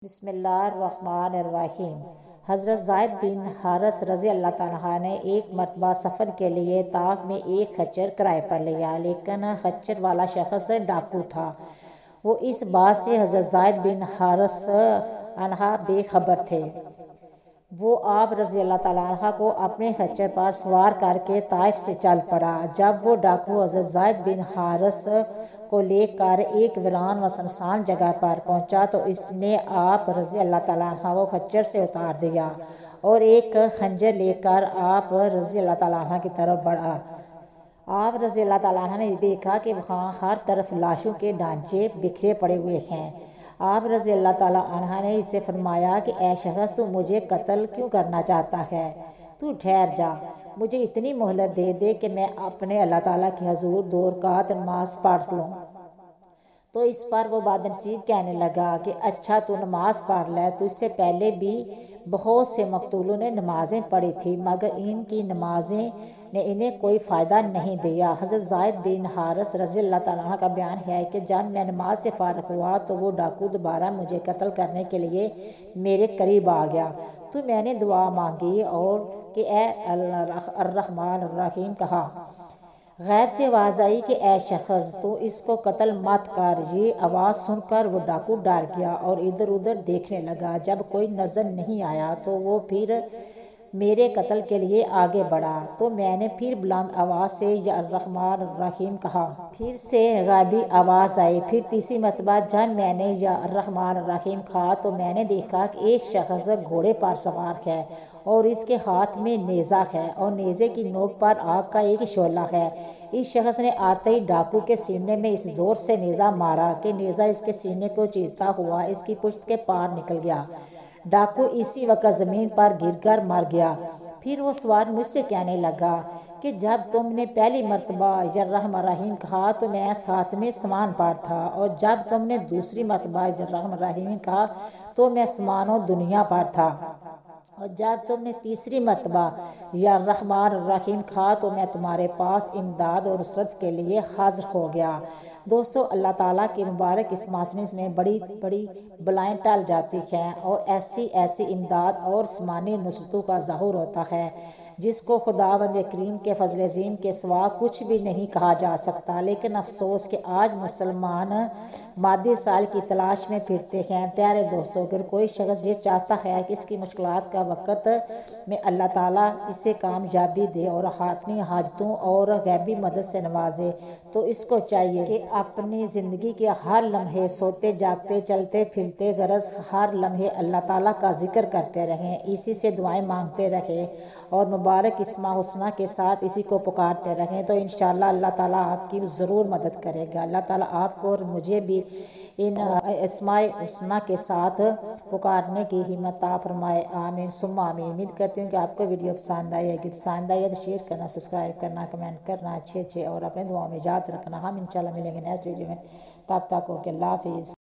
بسم اللہ الرحمن الرحیم۔ حضرت زید بن حارث رضی اللہ تعالیٰ نے ایک مرتبہ سفر کے لیے طائف میں ایک خچر کرائے پر لیا، لیکن خچر والا شخص ڈاکو تھا۔ وہ اس بات سے حضرت زید بن حارث عنہ بے خبر تھے۔ وہ آپ رضی اللہ تعالیٰ عنہ کو اپنے خچر پر سوار کر کے طائف سے چل پڑا۔ جب وہ ڈاکو حضرت زید بن حارث کو لے کر ایک ویران و سنسان جگہ پر پہنچا تو اس نے آپ رضی اللہ تعالیٰ عنہ کو خچر سے اتار دیا اور ایک خنجر لے کر آپ رضی اللہ تعالیٰ عنہ کی طرف بڑھا۔ آپ رضی اللہ تعالیٰ عنہ نے دیکھا کہ وہاں ہر طرف لاشوں کے ڈھانچے بکھرے پڑے ہوئے ہیں۔ آپ رضی اللہ تعالیٰ عنہ نے اس سے فرمایا کہ اے شخص، تو مجھے قتل کیوں کرنا چاہتا ہے؟ تو ٹھہر جا، مجھے اتنی مہلت دے دے کہ میں اپنے اللہ تعالیٰ کے حضور 2 رکعت نماز پڑھ لوں۔ تو اس پر وہ بادنصیب کہنے لگا کہ اچھا تو نماز پڑھ لے، تو اس سے پہلے بھی بہت سے مقتولوں نے نمازیں پڑھی تھی، مگر ان کی نمازیں نے انہیں کوئی فائدہ نہیں دیا۔ حضرت زید بن حارث رضی اللہ تعالیٰ عنہ کا بیان ہے کہ جب میں نماز سے فارغ ہوا تو وہ ڈاکو دوبارہ مجھے قتل کرنے کے لیے میرے قریب آ گیا، تو میں نے دعا مانگی اور کہ اے الرحمن الرحیم کہا۔ غیب سے آواز آئی کہ اے شخص، تو اس کو قتل مت کر۔ یہ آواز سن کر وہ ڈاکو ڈر گیا اور ادھر ادھر دیکھنے لگا۔ جب کوئی نظر نہیں آیا تو وہ پھر میرے قتل کے لیے آگے بڑھا، تو میں نے پھر بلند آواز سے یا الرحمن الرحیم کہا۔ پھر سے غیبی آواز آئی۔ پھر تیسری مرتبہ جب میں نے یا الرحمن الرحیم کہا تو میں نے دیکھا کہ ایک شخص گھوڑے پر سوار ہے اور اس کے ہاتھ میں نیزہ ہے اور نیزے کی نوک پر آگ کا ایک شعلہ ہے۔ اس شخص نے آتے ہی ڈاکو کے سینے میں اس زور سے نیزہ مارا کہ نیزہ اس کے سینے کو چیرتا ہوا اس کی پشت کے پار نکل گیا۔ ڈاکو اسی وقت زمین پر گر کر مر گیا۔ پھر وہ سوار مجھ سے کہنے لگا کہ جب تم نے پہلی مرتبہ یا الرحمن الرحیم کہا تو میں 7ویں سمان پر تھا، اور جب تم نے دوسری مرتبہ یا الرحمن الرحیم کہا تو میں سمان و دنیا پر تھا، اور جب تم نے تیسری مرتبہ یا الرحمن الرحیم کہا تو میں تمہارے پاس امداد اور نصرت کے لیے حاضر ہو گیا۔ دوستو، اللہ تعالیٰ کے مبارک اس ماسنس میں بڑی بڑی بلائیں ٹل جاتی ہیں اور ایسی امداد اور سمانی نصرتوں کا ظہور ہوتا ہے جس کو خداوند کریم کے فضل عظیم کے سوا کچھ بھی نہیں کہا جا سکتا۔ لیکن افسوس کہ آج مسلمان مادی وسائل کی تلاش میں پھرتے ہیں۔ پیارے دوستو، اگر کوئی شخص یہ چاہتا ہے کہ اس کی مشکلات کا وقت میں اللہ تعالیٰ اسے کامیابی دے اور اپنی حاجتوں اور غیبی مدد سے نوازے، تو اس کو چاہیے کہ اپنی زندگی کے ہر لمحے، سوتے جاگتے چلتے پھرتے غرض ہر لمحے اللہ تعالیٰ کا ذکر کرتے رہیں، اسی سے دعائیں مانگتے رہیں اور مبارک اسماء حسنہ کے ساتھ اسی کو پکارتے رہیں، تو انشاءاللہ اللہ تعالیٰ آپ کی ضرور مدد کرے گا۔ اللہ تعالیٰ آپ کو اور مجھے بھی ان اسماء حسنہ کے ساتھ پکارنے کی ہمت عطا فرمائے، آمین ثم آمین۔ امید کرتی ہوں کہ آپ کو ویڈیو پسند آئے گی۔ پسند آئی ہے تو شیئر کرنا، سبسکرائب کرنا، کمنٹ کرنا، اچھے اور اپنے دعاؤں میں یاد رکھنا۔ ہم انشاءاللہ ملیں گے نیکسٹ ویڈیو میں، تب تک اوکے، اللہ حافظ۔